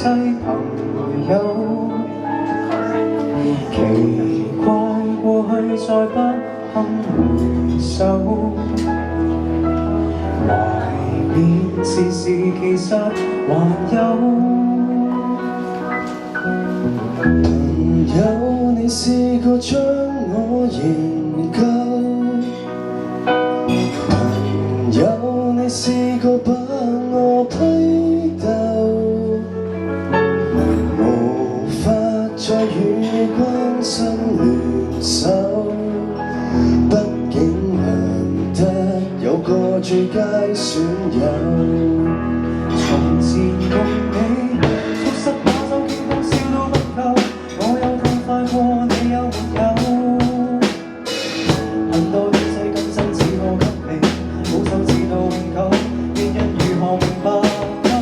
朋友。奇怪過去再不堪回首，懷念時其實還有。朋友，你試過將我研究？朋友，你試過把我批鬥？無法再與關心聯手，畢竟難得有個最佳損友。從前共你促膝把手傾通宵都不夠，我有痛快過你有沒有？很多東西今生只可給你，保守至到永久，原因如何明白透？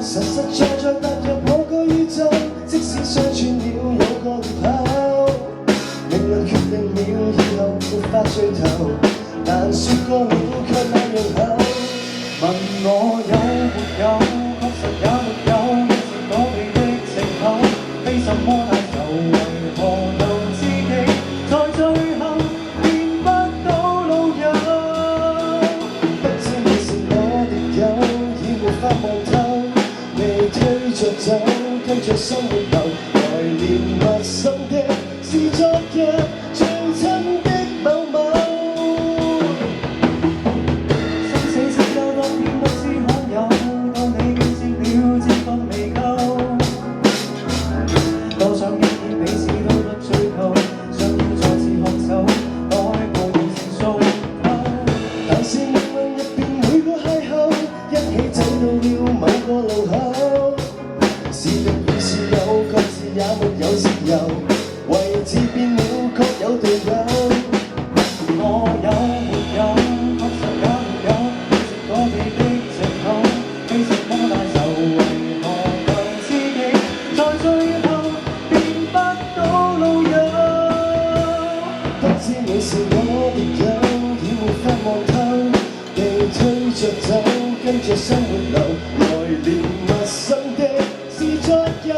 實實在在踏入我個宇宙，即使相處了有個裂口，命運決定了以後沒法聚頭，但說過了卻那樣口。問我有沒有，確實也沒有，一直躲避的藉口，非什麼大仇，為何到知己，在最後變不到老友？不知你是我敵友，已沒法望透，未推着走，跟着生活流，懷念陌生的是昨日最親的某某。位置變了，確有隊友。我有沒有？確實也沒有，一直躲避的藉口，非什麼大仇，為何舊知己，在最後變不到老友？不知你是我敵友，已沒法望透，被推着走，跟着生活流，來年陌生的是昨日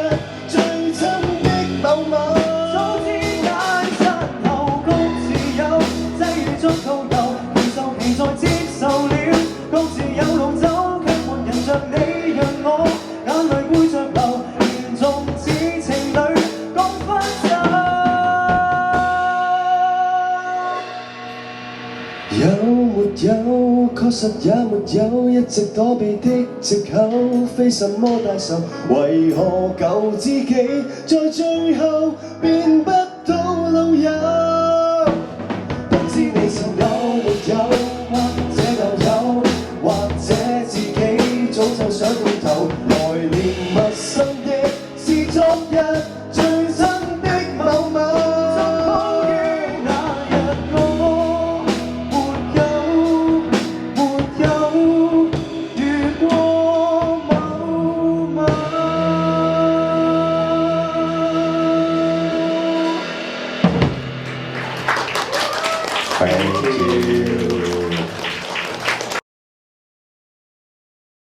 最親的某某。接受了，各自有路走，卻沒人像你讓我眼淚背着流，嚴重似情侶講分手。有沒有？確實也沒有，一直躲避的藉口，非什麼大仇，為何舊知己在最後變不到老友？不知你是有沒有？或者舊友，或者自己早就想到頭，來年